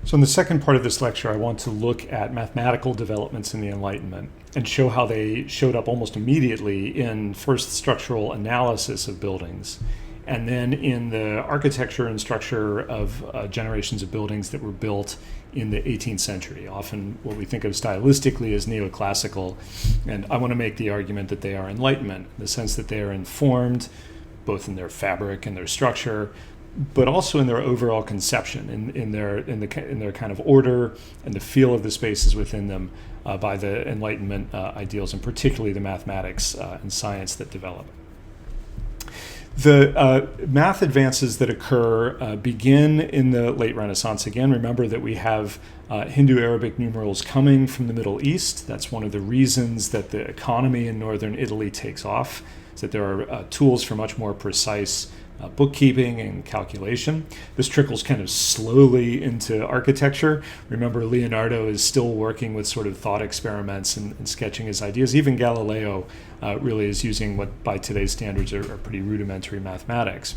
So in the second part of this lecture, I want to look at mathematical developments in the Enlightenment and show how they showed up almost immediately in first structural analysis of buildings, and then in the architecture and structure of generations of buildings that were built in the 18th century, often what we think of stylistically as neoclassical. And I want to make the argument that they are Enlightenment, in the sense that they are informed both in their fabric and their structure, but also in their overall conception, in their kind of order and the feel of the spaces within them by the Enlightenment ideals, and particularly the mathematics and science that develop. The math advances that occur begin in the late Renaissance. Again, remember that we have Hindu-Arabic numerals coming from the Middle East. That's one of the reasons that the economy in northern Italy takes off, is that there are tools for much more precise bookkeeping and calculation. This trickles kind of slowly into architecture. Remember, Leonardo is still working with sort of thought experiments and sketching his ideas. Even Galileo really is using what by today's standards are pretty rudimentary mathematics.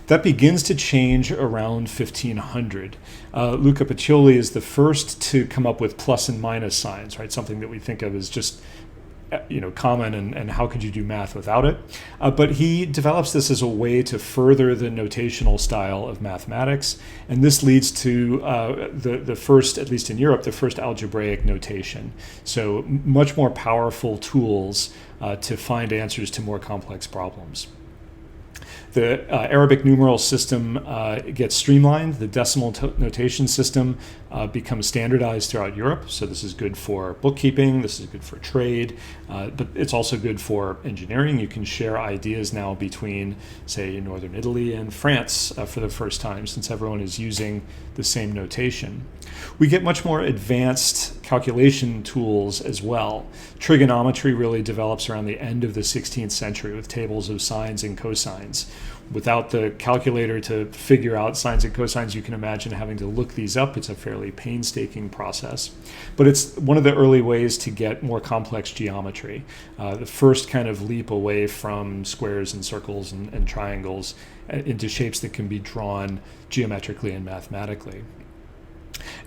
That begins to change around 1500. Luca Pacioli is the first to come up with plus and minus signs, right? Something that we think of as just common, and how could you do math without it? But he develops this as a way to further the notational style of mathematics, and this leads to the first, at least in Europe, the first algebraic notation. So much more powerful tools to find answers to more complex problems. The Arabic numeral system gets streamlined. The decimal notation system becomes standardized throughout Europe. So this is good for bookkeeping. This is good for trade. But it's also good for engineering. You can share ideas now between, say, northern Italy and France for the first time, since everyone is using the same notation. We get much more advanced calculation tools as well. Trigonometry really develops around the end of the 16th century with tables of sines and cosines. Without the calculator to figure out sines and cosines, you can imagine having to look these up. It's a fairly painstaking process. But it's one of the early ways to get more complex geometry. The first kind of leap away from squares and circles and triangles into shapes that can be drawn geometrically and mathematically.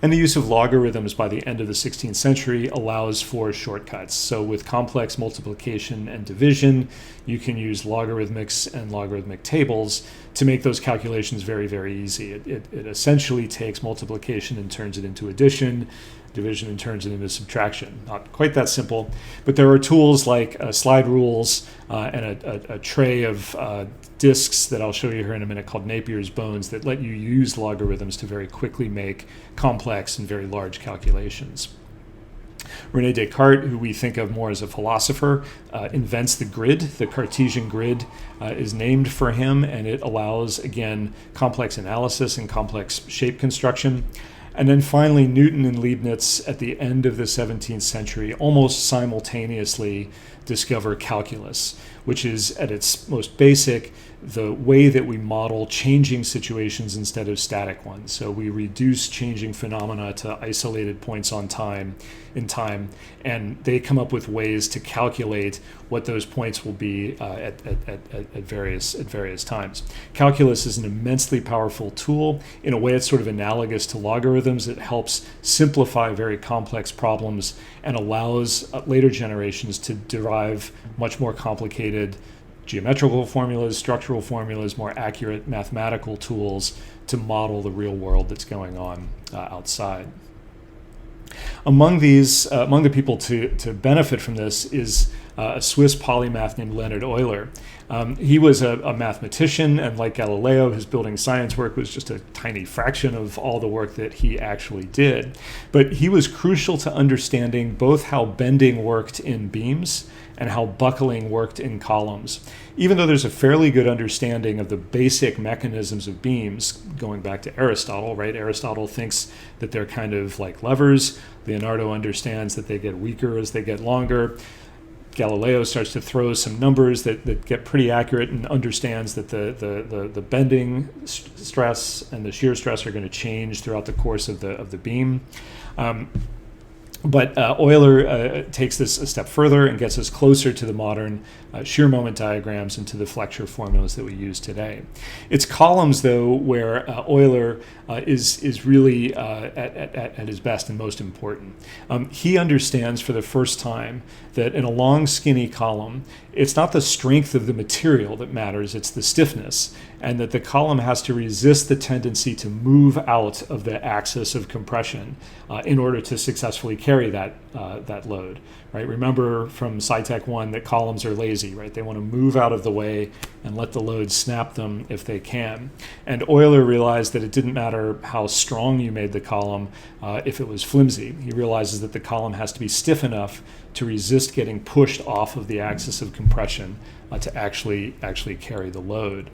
And the use of logarithms by the end of the 16th century allows for shortcuts. So with complex multiplication and division, you can use logarithmics and logarithmic tables to make those calculations very, very easy. It essentially takes multiplication and turns it into addition, division and turns it into subtraction. Not quite that simple, but there are tools like slide rules and a tray of disks that I'll show you here in a minute called Napier's bones that let you use logarithms to very quickly make complex and very large calculations. Rene Descartes, who we think of more as a philosopher, invents the grid. The Cartesian grid is named for him, and it allows, again, complex analysis and complex shape construction. And then finally, Newton and Leibniz at the end of the 17th century almost simultaneously discover calculus, which is at its most basic the way that we model changing situations instead of static ones. So we reduce changing phenomena to isolated points in time, and they come up with ways to calculate what those points will be at various times. Calculus is an immensely powerful tool. In a way, it's sort of analogous to logarithms. It helps simplify very complex problems and allows later generations to derive much more complicated geometrical formulas, structural formulas, more accurate mathematical tools to model the real world that's going on outside. Among the people to benefit from this is a Swiss polymath named Leonard Euler. He was a mathematician, and like Galileo, his building science work was just a tiny fraction of all the work that he actually did. But he was crucial to understanding both how bending worked in beams and how buckling worked in columns. Even though there's a fairly good understanding of the basic mechanisms of beams, going back to Aristotle, right? Aristotle thinks that they're kind of like levers. Leonardo understands that they get weaker as they get longer. Galileo starts to throw some numbers that get pretty accurate and understands that the bending stress and the shear stress are going to change throughout the course of the beam. But Euler takes this a step further and gets us closer to the modern shear moment diagrams and to the flexure formulas that we use today. It's columns, though, where Euler is really at his best and most important. He understands for the first time that in a long, skinny column, it's not the strength of the material that matters, it's the stiffness, and that the column has to resist the tendency to move out of the axis of compression in order to successfully carry that load. Right? Remember from SciTech 1 that columns are lazy, right? They want to move out of the way and let the load snap them if they can. And Euler realized that it didn't matter how strong you made the column if it was flimsy. He realizes that the column has to be stiff enough to resist getting pushed off of the axis of compression to actually carry the load.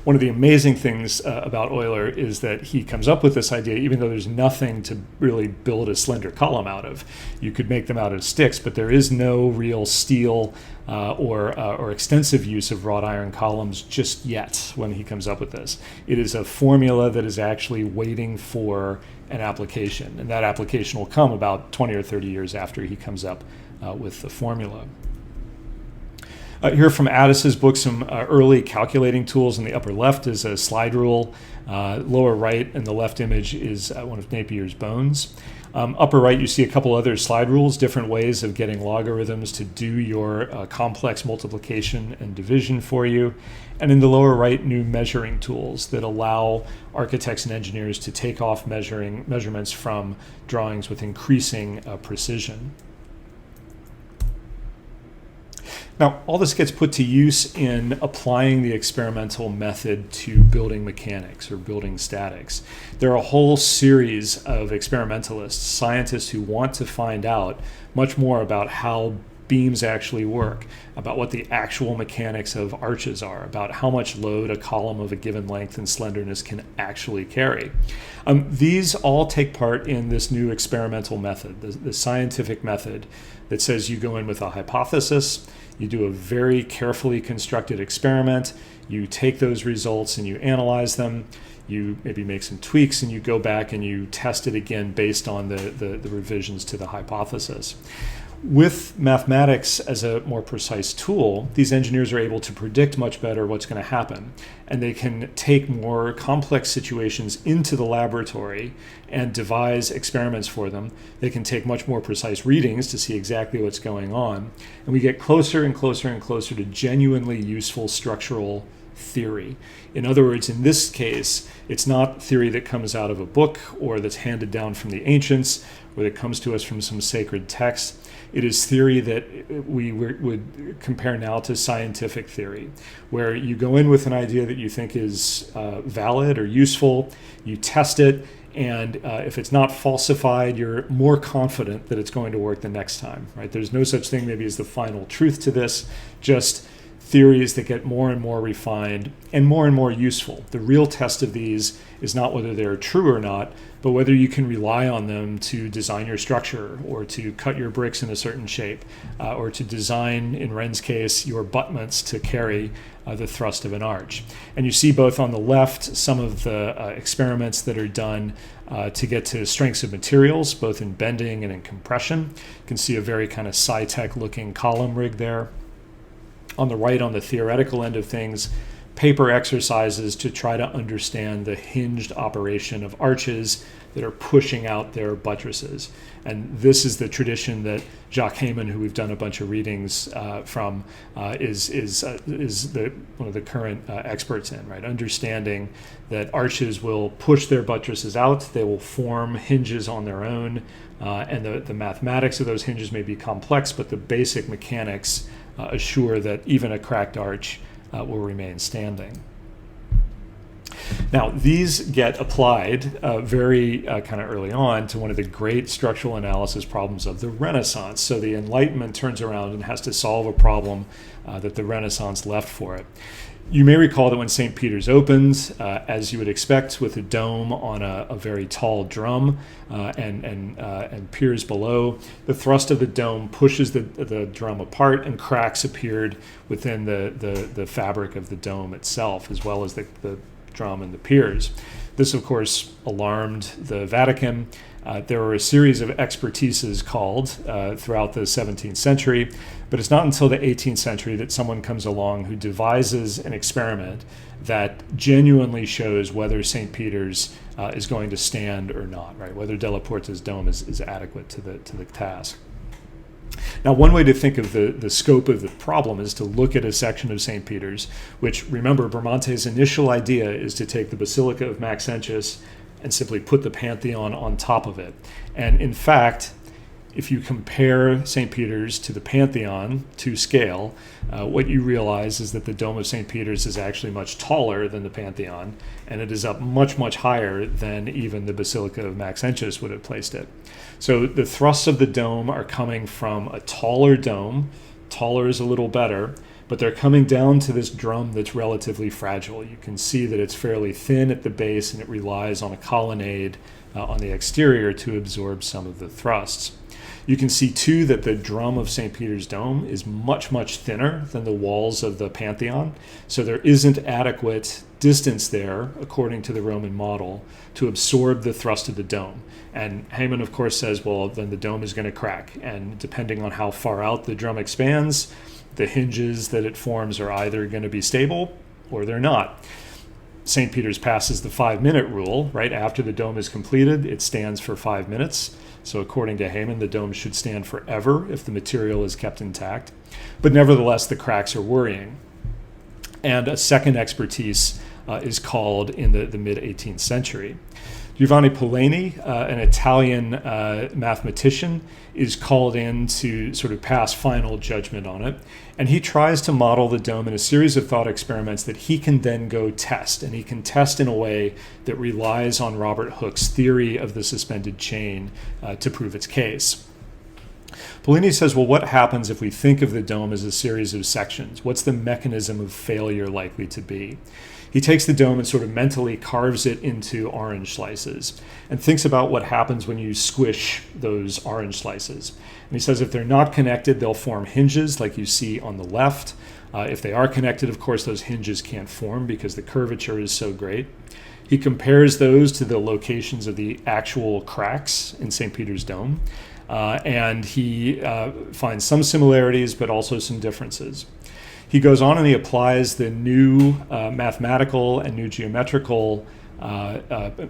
One of the amazing things about Euler is that he comes up with this idea, even though there's nothing to really build a slender column out of. You could make them out of sticks, but there is no real steel or extensive use of wrought iron columns just yet when he comes up with this. It is a formula that is actually waiting for an application, and that application will come about 20 or 30 years after he comes up with the formula. Here from Addis's book, some early calculating tools. In the upper left is a slide rule. Lower right in the left image is one of Napier's bones. Upper right, you see a couple other slide rules, different ways of getting logarithms to do your complex multiplication and division for you. And in the lower right, new measuring tools that allow architects and engineers to take off measurements from drawings with increasing precision. Now, all this gets put to use in applying the experimental method to building mechanics or building statics. There are a whole series of experimentalists, scientists who want to find out much more about how beams actually work, about what the actual mechanics of arches are, about how much load a column of a given length and slenderness can actually carry. These all take part in this new experimental method, the scientific method that says you go in with a hypothesis, you do a very carefully constructed experiment, you take those results and you analyze them, you maybe make some tweaks, and you go back and you test it again based on the revisions to the hypothesis. With mathematics as a more precise tool, these engineers are able to predict much better what's going to happen, and they can take more complex situations into the laboratory and devise experiments for them. They can take much more precise readings to see exactly what's going on, and we get closer and closer and closer to genuinely useful structural theory. In other words, in this case, it's not theory that comes out of a book or that's handed down from the ancients or that comes to us from some sacred text. It is theory that we would compare now to scientific theory, where you go in with an idea that you think is valid or useful, you test it, and if it's not falsified, you're more confident that it's going to work the next time, right? There's no such thing maybe as the final truth to this, just theories that get more and more refined and more useful. The real test of these is not whether they're true or not, but whether you can rely on them to design your structure or to cut your bricks in a certain shape or to design, in Rene's case, your abutments to carry the thrust of an arch. And you see both on the left some of the experiments that are done to get to strengths of materials, both in bending and in compression. You can see a very kind of SciTech looking column rig there. On the right, on the theoretical end of things, paper exercises to try to understand the hinged operation of arches that are pushing out their buttresses. And this is the tradition that Jacques Heyman, who we've done a bunch of readings from, is one of the current experts in, right? Understanding that arches will push their buttresses out, they will form hinges on their own, and the mathematics of those hinges may be complex, but the basic mechanics assure that even a cracked arch will remain standing. Now, these get applied very kind of early on to one of the great structural analysis problems of the Renaissance. So the Enlightenment turns around and has to solve a problem that the Renaissance left for it. You may recall that when St. Peter's opened, as you would expect, with a dome on a very tall drum and piers below, the thrust of the dome pushes the drum apart, and cracks appeared within the fabric of the dome itself, as well as the drum and the piers. This, of course, alarmed the Vatican. There were a series of expertises called throughout the 17th century, but it's not until the 18th century that someone comes along who devises an experiment that genuinely shows whether St. Peter's is going to stand or not, right? Whether Della Porta's dome is adequate to the task. Now, one way to think of the scope of the problem is to look at a section of St. Peter's, which, remember, Bramante's initial idea is to take the Basilica of Maxentius and simply put the Pantheon on top of it. And in fact, if you compare St. Peter's to the Pantheon to scale, what you realize is that the Dome of St. Peter's is actually much taller than the Pantheon, and it is up much, much higher than even the Basilica of Maxentius would have placed it. So the thrusts of the dome are coming from a taller dome. Taller is a little better, but they're coming down to this drum that's relatively fragile. You can see that it's fairly thin at the base, and it relies on a colonnade on the exterior to absorb some of the thrusts. You can see, too, that the drum of St. Peter's Dome is much, much thinner than the walls of the Pantheon, so there isn't adequate distance there, according to the Roman model, to absorb the thrust of the dome. And Heyman, of course, says, well, then the dome is going to crack, and depending on how far out the drum expands, the hinges that it forms are either going to be stable or they're not. St. Peter's passes the 5-minute rule, right? After the dome is completed, it stands for 5 minutes. So according to Heyman, the dome should stand forever if the material is kept intact. But nevertheless, the cracks are worrying. And a second expertise is called in the mid-18th century. Giovanni Pollini, an Italian mathematician, is called in to sort of pass final judgment on it. And he tries to model the dome in a series of thought experiments that he can then go test. And he can test in a way that relies on Robert Hooke's theory of the suspended chain to prove its case. Pollini says, well, what happens if we think of the dome as a series of sections? What's the mechanism of failure likely to be? He takes the dome and sort of mentally carves it into orange slices and thinks about what happens when you squish those orange slices. And he says if they're not connected, they'll form hinges like you see on the left. If they are connected, of course, those hinges can't form because the curvature is so great. He compares those to the locations of the actual cracks in St. Peter's Dome, and he finds some similarities but also some differences. He goes on and he applies the new mathematical and new geometrical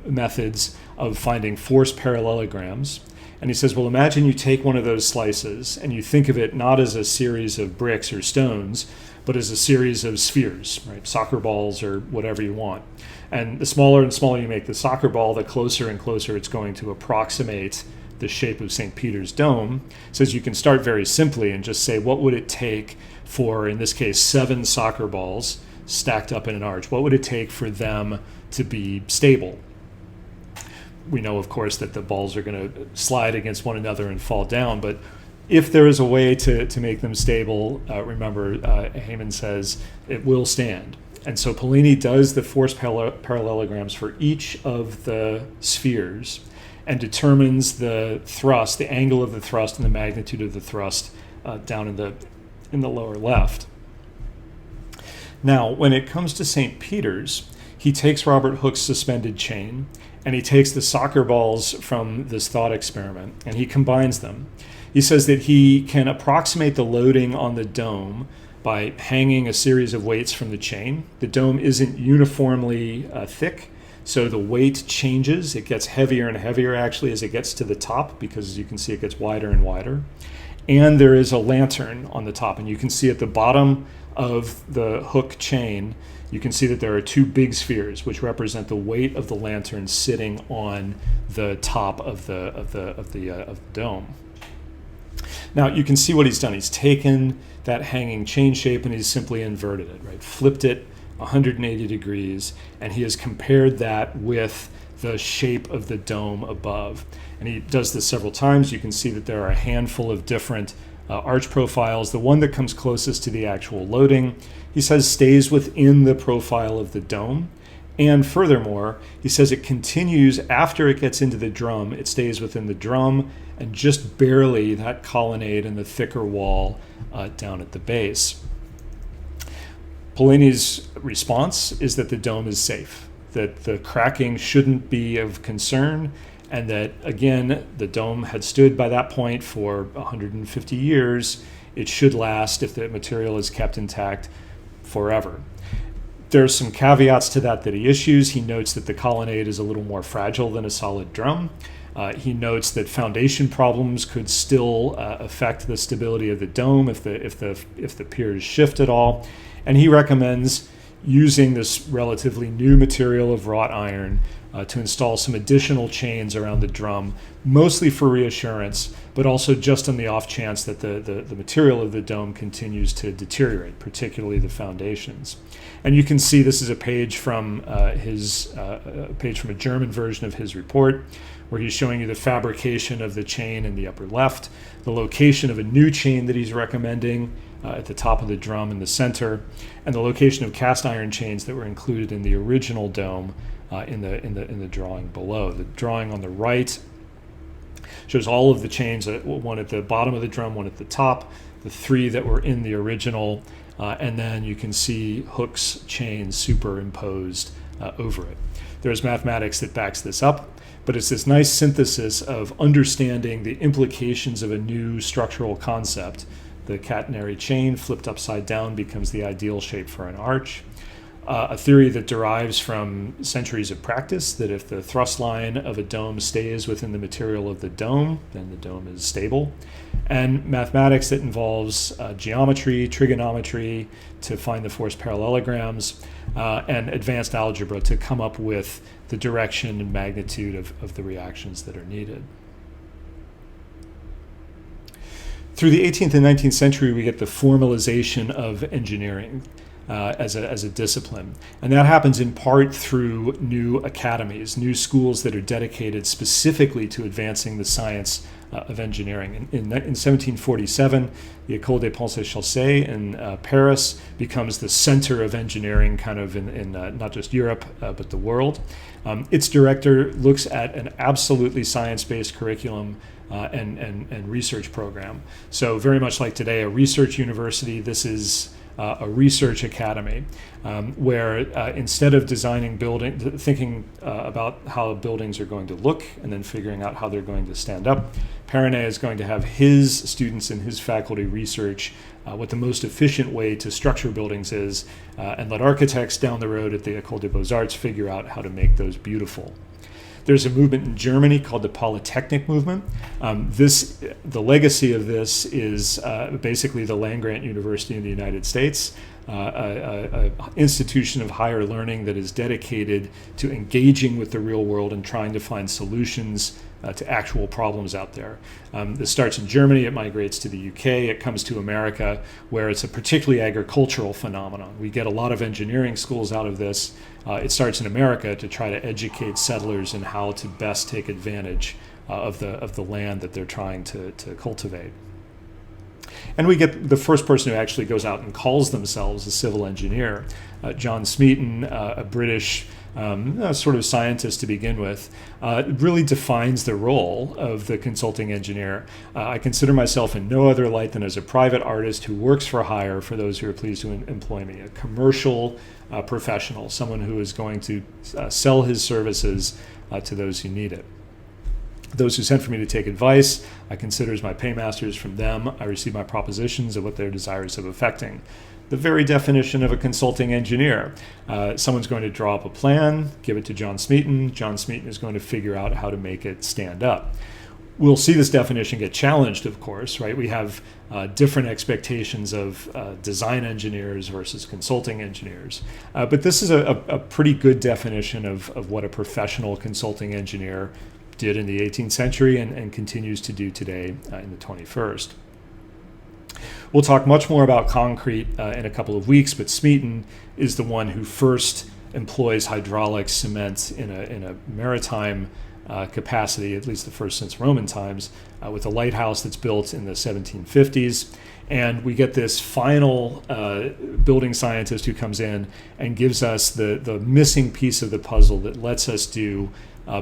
methods of finding force parallelograms. And he says, well, imagine you take one of those slices and you think of it not as a series of bricks or stones, but as a series of spheres, right? Soccer balls or whatever you want. And the smaller and smaller you make the soccer ball, the closer and closer it's going to approximate the shape of St. Peter's Dome. Says you can start very simply and just say, what would it take for, in this case, 7 soccer balls stacked up in an arch? What would it take for them to be stable? We know, of course, that the balls are going to slide against one another and fall down, but if there is a way to make them stable, remember, Heyman says it will stand. And so Pollini does the force parallelograms for each of the spheres and determines the thrust, the angle of the thrust and the magnitude of the thrust down in the lower left. Now, when it comes to St. Peter's, he takes Robert Hooke's suspended chain and he takes the soccer balls from this thought experiment and he combines them. He says that he can approximate the loading on the dome by hanging a series of weights from the chain. The dome isn't uniformly thick, so the weight changes. It gets heavier and heavier actually as it gets to the top because, as you can see, it gets wider and wider. And there is a lantern on the top, and you can see at the bottom of the Hooke chain, you can see that there are 2 big spheres which represent the weight of the lantern sitting on the top of the dome. Now you can see what he's done. He's taken that hanging chain shape and he's simply inverted it, right? Flipped it 180 degrees, and he has compared that with the shape of the dome above. And he does this several times. You can see that there are a handful of different arch profiles. The one that comes closest to the actual loading, he says, stays within the profile of the dome. And furthermore, he says it continues after it gets into the drum. It stays within the drum and just barely that colonnade and the thicker wall down at the base. Pollini's response is that the dome is safe. that the cracking shouldn't be of concern, and that, again, the dome had stood by that point for 150 years. It should last, if the material is kept intact, forever. There's some caveats to that he issues. He notes that the colonnade is a little more fragile than a solid drum. He notes that foundation problems could still affect the stability of the dome if the piers shift at all. And he recommends using this relatively new material of wrought iron to install some additional chains around the drum, mostly for reassurance, but also just on the off chance that the material of the dome continues to deteriorate, particularly the foundations. And you can see this is a page from a German version of his report, where he's showing you the fabrication of the chain in the upper left, the location of a new chain that he's recommending at the top of the drum in the center, and the location of cast iron chains that were included in the original dome in the drawing below. The drawing on the right shows all of the chains, one at the bottom of the drum, one at the top, the three that were in the original, and then you can see Hooke's chains superimposed over it. There's mathematics that backs this up, but it's this nice synthesis of understanding the implications of a new structural concept. The catenary chain flipped upside down becomes the ideal shape for an arch. A theory that derives from centuries of practice, that if the thrust line of a dome stays within the material of the dome, then the dome is stable. And mathematics that involves geometry, trigonometry to find the force parallelograms, and advanced algebra to come up with the direction and magnitude of the reactions that are needed. Through the 18th and 19th century, we get the formalization of engineering as a discipline. And that happens in part through new academies, new schools that are dedicated specifically to advancing the science of engineering. In 1747, the École des Ponts et Chaussées in Paris becomes the center of engineering kind of in not just Europe, but the world. Its director looks at an absolutely science-based curriculum and research program. So very much like today, a research university, this is a research academy where instead of designing thinking about how buildings are going to look and then figuring out how they're going to stand up, Rene is going to have his students and his faculty research what the most efficient way to structure buildings is, and let architects down the road at the École des Beaux-Arts figure out how to make those beautiful. There's a movement in Germany called the Polytechnic Movement. The legacy of this is basically the land-grant university in the United States, an institution of higher learning that is dedicated to engaging with the real world and trying to find solutions to actual problems out there. This starts in Germany, it migrates to the UK, it comes to America, where it's a particularly agricultural phenomenon. We get a lot of engineering schools out of this. It starts in America to try to educate settlers in how to best take advantage of the land that they're trying to cultivate. And we get the first person who actually goes out and calls themselves a civil engineer, John Smeaton, a British sort of scientist to begin with, really defines the role of the consulting engineer. I consider myself in no other light than as a private artist who works for hire for those who are pleased to employ me, a commercial professional, someone who is going to sell his services to those who need it. Those who sent for me to take advice, I consider as my paymasters. From them, I receive my propositions of what they're desirous of effecting. The very definition of a consulting engineer. Someone's going to draw up a plan, give it to John Smeaton. John Smeaton is going to figure out how to make it stand up. We'll see this definition get challenged, of course, right? We have different expectations of design engineers versus consulting engineers. But this is a pretty good definition of what a professional consulting engineer did in the 18th century and continues to do today in the 21st. We'll talk much more about concrete in a couple of weeks, but Smeaton is the one who first employs hydraulic cement in a maritime capacity, at least the first since Roman times, with a lighthouse that's built in the 1750s. And we get this final building scientist who comes in and gives us the missing piece of the puzzle that lets us do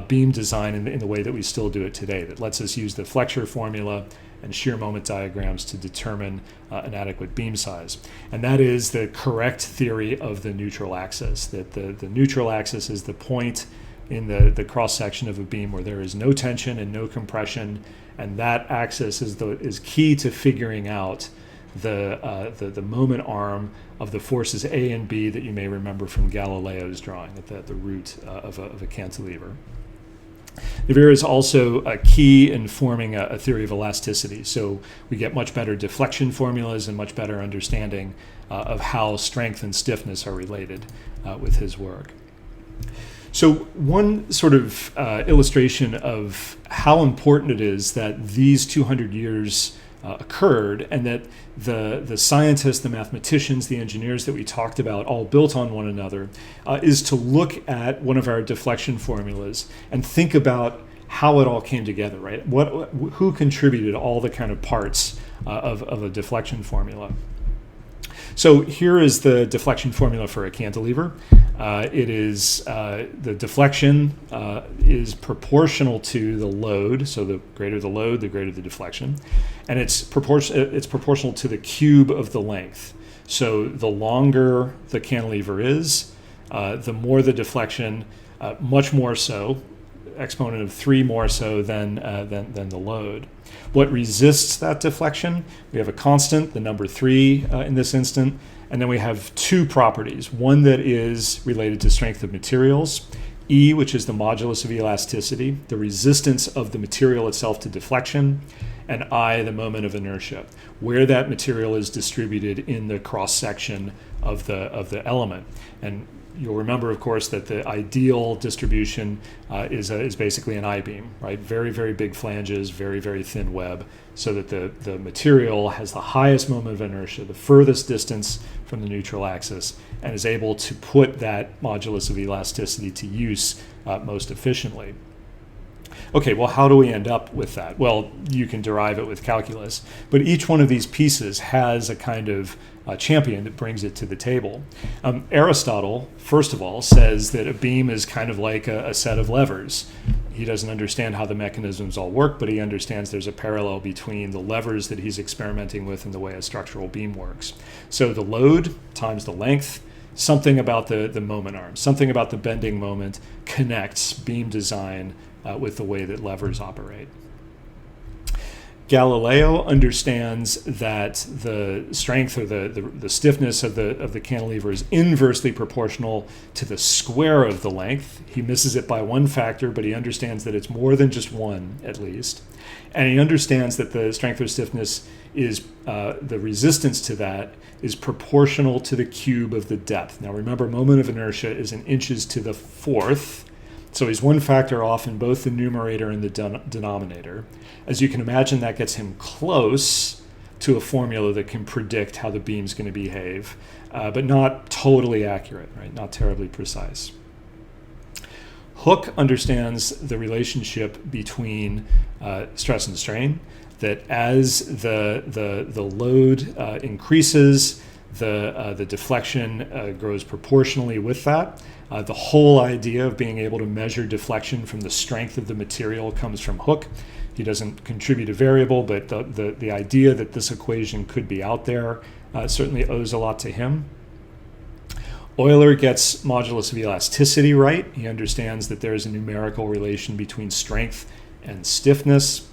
beam design in the way that we still do it today, that lets us use the Deflection Formula and shear moment diagrams to determine an adequate beam size. And that is the correct theory of the neutral axis, that the neutral axis is the point in the cross-section of a beam where there is no tension and no compression, and that axis is key to figuring out the moment arm of the forces A and B that you may remember from Galileo's drawing at the root of a cantilever. Navier is also a key in forming a theory of elasticity. So we get much better deflection formulas and much better understanding of how strength and stiffness are related with his work. So one sort of illustration of how important it is that these 200 years occurred, and that the scientists, the mathematicians, the engineers that we talked about all built on one another, is to look at one of our deflection formulas and think about how it all came together, right? Who contributed all the kind of parts of a deflection formula? So here is the deflection formula for a cantilever. It is the deflection is proportional to the load. So the greater the load, the greater the deflection, and it's proportional to the cube of the length. So the longer the cantilever is, the more the deflection, much more so, exponent of 3 more so than the load. What resists that deflection? We have a constant, the number 3 in this instant, and then we have 2 properties. One that is related to strength of materials, E, which is the modulus of elasticity, the resistance of the material itself to deflection, and I, the moment of inertia, where that material is distributed in the cross-section of the element. And you'll remember, of course, that the ideal distribution is basically an I-beam, right? Very, very big flanges, very, very thin web, so that the material has the highest moment of inertia, the furthest distance from the neutral axis, and is able to put that modulus of elasticity to use most efficiently. Okay, well, how do we end up with that? Well, you can derive it with calculus, but each one of these pieces has a kind of champion that brings it to the table. Aristotle, first of all, says that a beam is kind of like a set of levers. He doesn't understand how the mechanisms all work, but he understands there's a parallel between the levers that he's experimenting with and the way a structural beam works. So the load times the length, something about the moment arm, something about the bending moment connects beam design with the way that levers operate. Galileo understands that the strength or the stiffness of the cantilever is inversely proportional to the square of the length. He misses it by 1 factor, but he understands that it's more than just 1 at least. And he understands that the strength or stiffness is, the resistance to that is proportional to the cube of the depth. Now remember, moment of inertia is in inches to the 4th. So he's 1 factor off in both the numerator and the denominator. As you can imagine, that gets him close to a formula that can predict how the beam's going to behave, but not totally accurate, right? Not terribly precise. Hooke understands the relationship between stress and strain, that as the load increases, the deflection grows proportionally with that. The whole idea of being able to measure deflection from the strength of the material comes from Hooke. He doesn't contribute a variable, but the idea that this equation could be out there certainly owes a lot to him. Euler gets modulus of elasticity right. He understands that there is a numerical relation between strength and stiffness.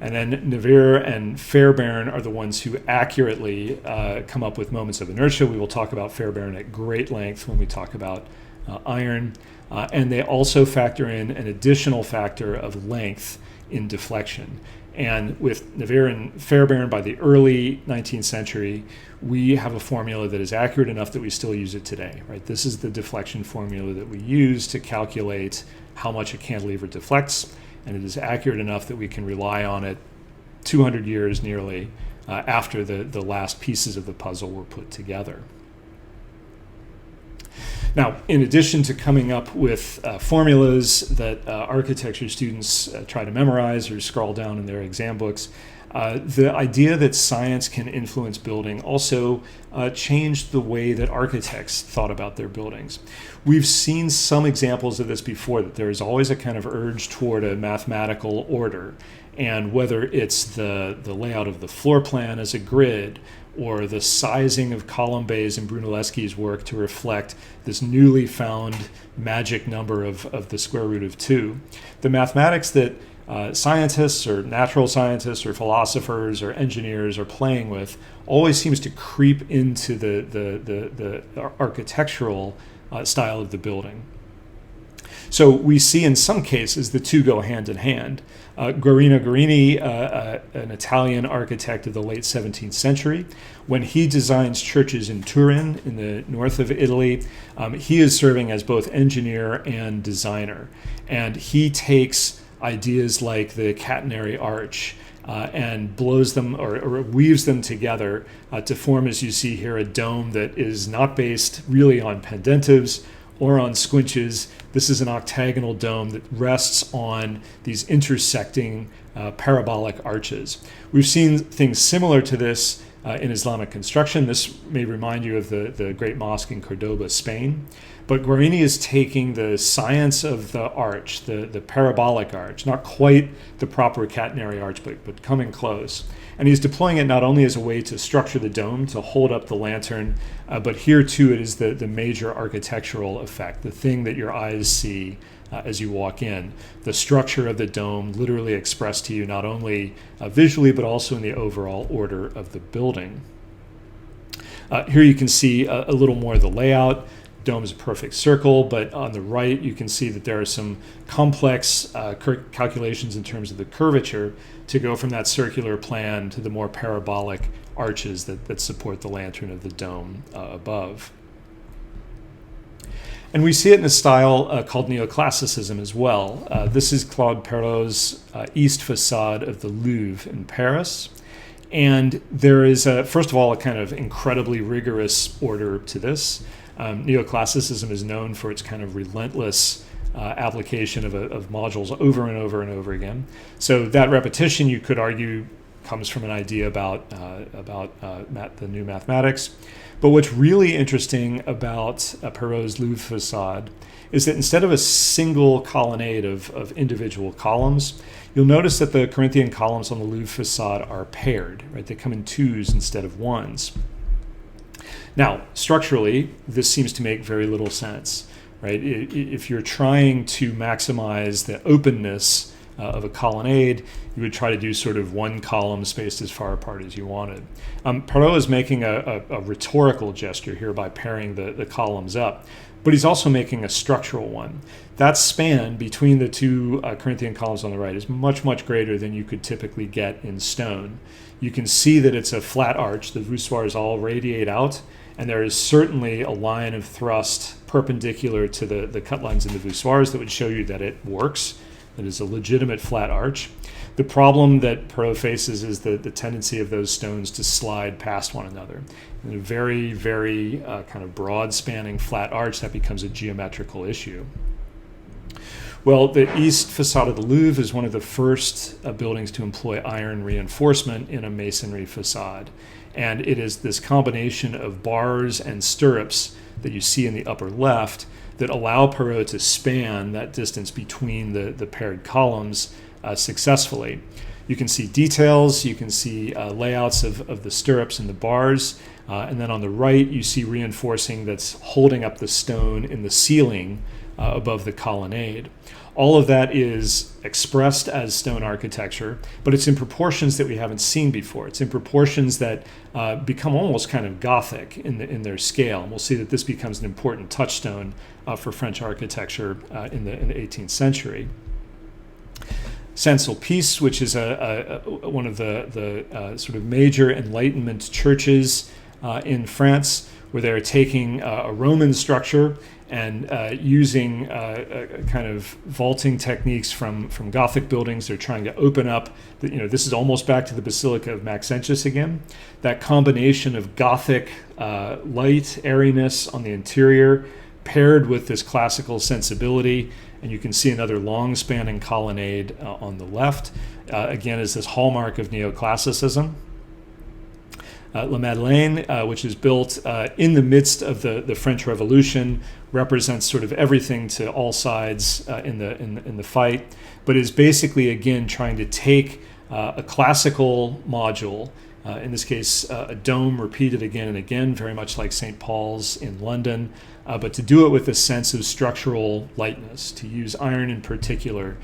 And then Navier and Fairbairn are the ones who accurately come up with moments of inertia. We will talk about Fairbairn at great length when we talk about iron. And they also factor in an additional factor of length in deflection. And with Navier and Fairbairn, by the early 19th century, we have a formula that is accurate enough that we still use it today, right? This is the deflection formula that we use to calculate how much a cantilever deflects. And it is accurate enough that we can rely on it 200 years nearly after the last pieces of the puzzle were put together. Now, in addition to coming up with formulas that architecture students try to memorize or scroll down in their exam books, the idea that science can influence building also changed the way that architects thought about their buildings. We've seen some examples of this before, that there is always a kind of urge toward a mathematical order. And whether it's the layout of the floor plan as a grid, or the sizing of column bays in Brunelleschi's work to reflect this newly found magic number of the square root of 2. The mathematics that scientists or natural scientists or philosophers or engineers are playing with always seems to creep into the architectural style of the building. So we see in some cases the two go hand in hand. Gorina Gurini, an Italian architect of the late 17th century, when he designs churches in Turin in the north of Italy, he is serving as both engineer and designer. And he takes ideas like the catenary arch and blows them or weaves them together to form, as you see here, a dome that is not based really on pendentives or on squinches. This is an octagonal dome that rests on these intersecting parabolic arches. We've seen things similar to this in Islamic construction. This may remind you of the great mosque in Cordoba, Spain. But Guarini is taking the science of the arch, the parabolic arch, not quite the proper catenary arch, but coming close. And he's deploying it not only as a way to structure the dome, to hold up the lantern, but here too it is the major architectural effect, the thing that your eyes see as you walk in. The structure of the dome literally expressed to you not only visually, but also in the overall order of the building. Here you can see a little more of the layout. Dome is a perfect circle, but on the right you can see that there are some complex calculations in terms of the curvature to go from that circular plan to the more parabolic arches that support the lantern of the dome above. And we see it in a style called Neoclassicism as well. This is Claude Perrault's east facade of the Louvre in Paris. And there is, first of all, a kind of incredibly rigorous order to this. Neoclassicism is known for its kind of relentless application of modules over and over and over again. So that repetition, you could argue, comes from an idea about the new mathematics. But what's really interesting about Perrault's Louvre facade is that instead of a single colonnade of individual columns, you'll notice that the Corinthian columns on the Louvre facade are paired, right? They come in twos instead of ones. Now, structurally, this seems to make very little sense, right? If you're trying to maximize the openness of a colonnade, you would try to do sort of one column spaced as far apart as you wanted. Perrault is making a rhetorical gesture here by pairing the columns up, but he's also making a structural one. That span between the two Corinthian columns on the right is much, much greater than you could typically get in stone. You can see that it's a flat arch. The voussoirs all radiate out, and there is certainly a line of thrust perpendicular to the cut lines in the voussoirs that would show you that it works. That is a legitimate flat arch. The problem that Perrault faces is the tendency of those stones to slide past one another. In a very, very kind of broad spanning flat arch, that becomes a geometrical issue. Well, the east facade of the Louvre is one of the first buildings to employ iron reinforcement in a masonry facade. And it is this combination of bars and stirrups that you see in the upper left that allow Perrault to span that distance between the paired columns successfully. You can see details, you can see layouts of the stirrups and the bars, and then on the right you see reinforcing that's holding up the stone in the ceiling above the colonnade. All of that is expressed as stone architecture, but it's in proportions that we haven't seen before. It's in proportions that become almost kind of Gothic in their scale. And we'll see that this becomes an important touchstone for French architecture in the 18th century. Saint-Sulpice, which is one of the sort of major Enlightenment churches in France, where they're taking a Roman structure and using kind of vaulting techniques from Gothic buildings. They're trying to open up, this is almost back to the Basilica of Maxentius again. That combination of Gothic light, airiness on the interior, paired with this classical sensibility. And you can see another long spanning colonnade on the left. Again, is this hallmark of Neoclassicism. La Madeleine, which is built in the midst of the French Revolution, represents sort of everything to all sides in the fight, but is basically, again, trying to take a classical module, in this case, a dome repeated again and again, very much like St. Paul's in London, but to do it with a sense of structural lightness, to use iron in particular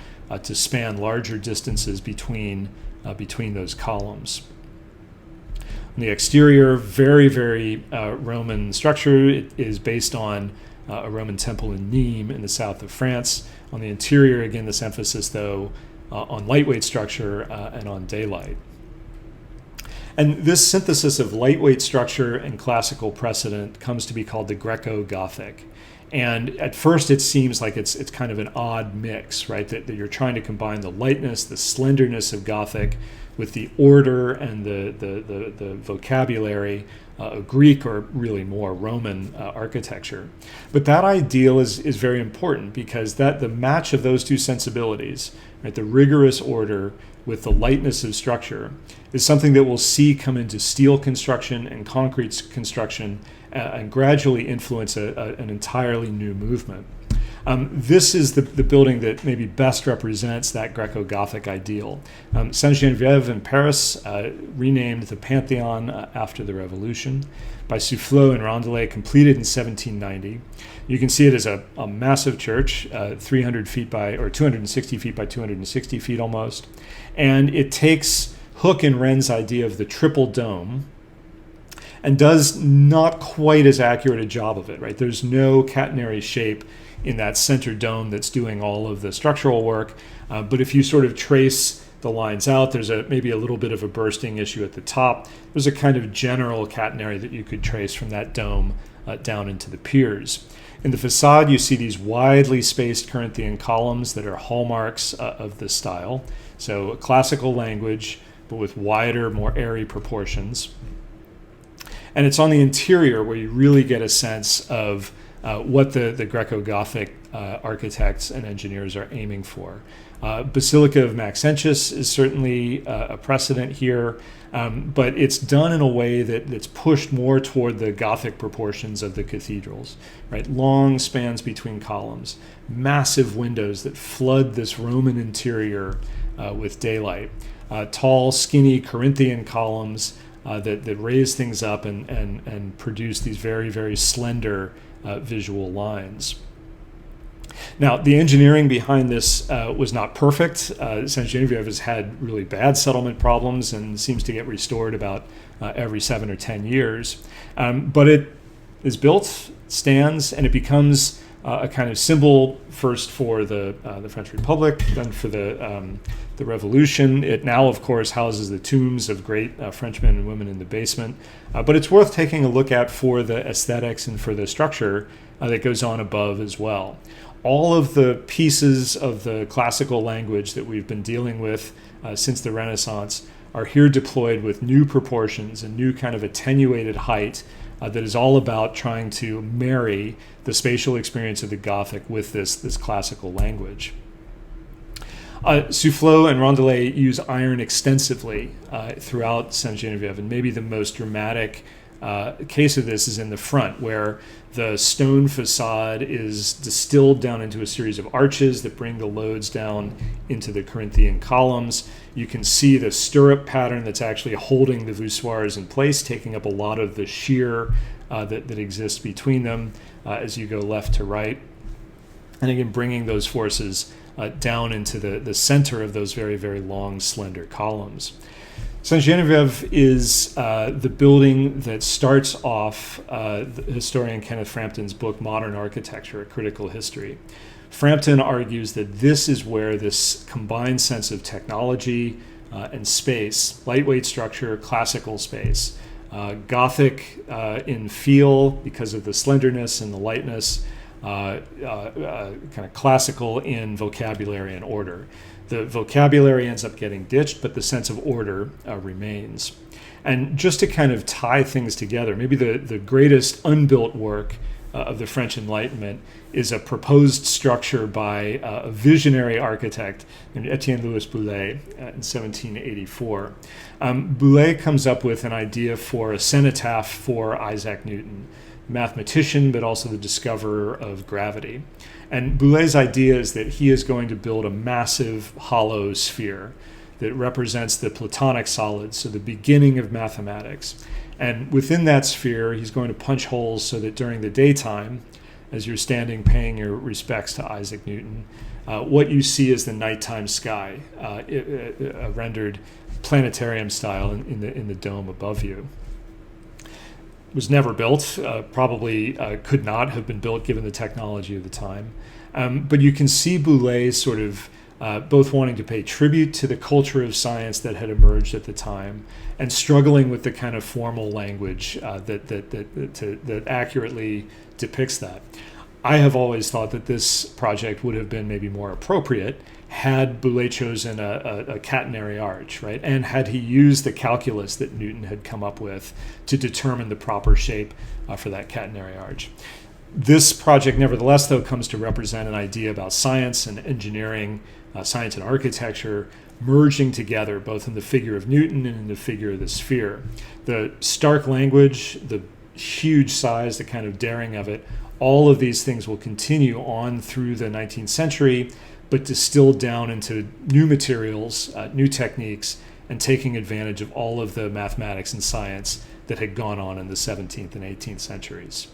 to span larger distances between those columns. On the exterior, very, very Roman structure. It is based on a Roman temple in Nîmes in the south of France. On the interior, again, this emphasis, though, on lightweight structure and on daylight. And this synthesis of lightweight structure and classical precedent comes to be called the Greco-Gothic. And at first it seems like it's kind of an odd mix, right? That you're trying to combine the lightness, the slenderness of Gothic with the order and the vocabulary of Greek, or really more Roman architecture. But that ideal is very important, because the match of those two sensibilities, right, the rigorous order with the lightness of structure, is something that we'll see come into steel construction and concrete construction and gradually influence an entirely new movement. This is the building that maybe best represents that Greco-Gothic ideal. Sainte-Geneviève in Paris, renamed the Pantheon after the Revolution, by Soufflot and Rondelet, completed in 1790. You can see it as a massive church, 300 feet by, or 260 feet by 260 feet almost. And it takes Hooke and Wren's idea of the triple dome and does not quite as accurate a job of it, right? There's no catenary shape in that center dome that's doing all of the structural work. But if you sort of trace the lines out, there's maybe a little bit of a bursting issue at the top. There's a kind of general catenary that you could trace from that dome down into the piers. In the facade, you see these widely spaced Corinthian columns that are hallmarks of this style. So a classical language, but with wider, more airy proportions. And it's on the interior where you really get a sense of what the Greco-Gothic architects and engineers are aiming for. Basilica of Maxentius is certainly a precedent here, but it's done in a way that's pushed more toward the Gothic proportions of the cathedrals, right? Long spans between columns, massive windows that flood this Roman interior with daylight, tall, skinny Corinthian columns that raise things up and produce these very, very slender visual lines. Now, the engineering behind this was not perfect. Sainte-Geneviève has had really bad settlement problems and seems to get restored about every 7 or 10 years. But it is built, stands, and it becomes a kind of symbol first for the French Republic, then for the Revolution. It now, of course, houses the tombs of great Frenchmen and women in the basement. But it's worth taking a look at for the aesthetics and for the structure that goes on above as well. All of the pieces of the classical language that we've been dealing with since the Renaissance are here deployed with new proportions and new kind of attenuated height that is all about trying to marry the spatial experience of the Gothic with this classical language. Soufflot and Rondelet use iron extensively throughout Sainte-Geneviève, and maybe the most dramatic case of this is in the front, where the stone facade is distilled down into a series of arches that bring the loads down into the Corinthian columns. You can see the stirrup pattern that's actually holding the voussoirs in place, taking up a lot of the shear that exists between them as you go left to right. And again, bringing those forces down into the center of those very, very long, slender columns. Sainte-Geneviève is the building that starts off the historian Kenneth Frampton's book, Modern Architecture, A Critical History. Frampton argues that this is where this combined sense of technology and space, lightweight structure, classical space, Gothic in feel because of the slenderness and the lightness, kind of classical in vocabulary and order. The vocabulary ends up getting ditched, but the sense of order remains. And just to kind of tie things together, maybe the greatest unbuilt work of the French Enlightenment is a proposed structure by a visionary architect named Etienne Louis Boullée in 1784. Boullée comes up with an idea for a cenotaph for Isaac Newton, mathematician, but also the discoverer of gravity. And Boulée's idea is that he is going to build a massive hollow sphere that represents the Platonic solids, so the beginning of mathematics. And within that sphere, he's going to punch holes so that during the daytime, as you're standing paying your respects to Isaac Newton, what you see is the nighttime sky, rendered planetarium style in the dome above you. Was never built, probably could not have been built given the technology of the time. But you can see Boullée sort of both wanting to pay tribute to the culture of science that had emerged at the time and struggling with the kind of formal language that accurately depicts that. I have always thought that this project would have been maybe more appropriate had Boullée chosen a catenary arch, right? And had he used the calculus that Newton had come up with to determine the proper shape for that catenary arch. This project, nevertheless, though, comes to represent an idea about science and engineering, science and architecture, merging together both in the figure of Newton and in the figure of the sphere. The stark language, the huge size, the kind of daring of it, all of these things will continue on through the 19th century, but distilled down into new materials, new techniques, and taking advantage of all of the mathematics and science that had gone on in the 17th and 18th centuries.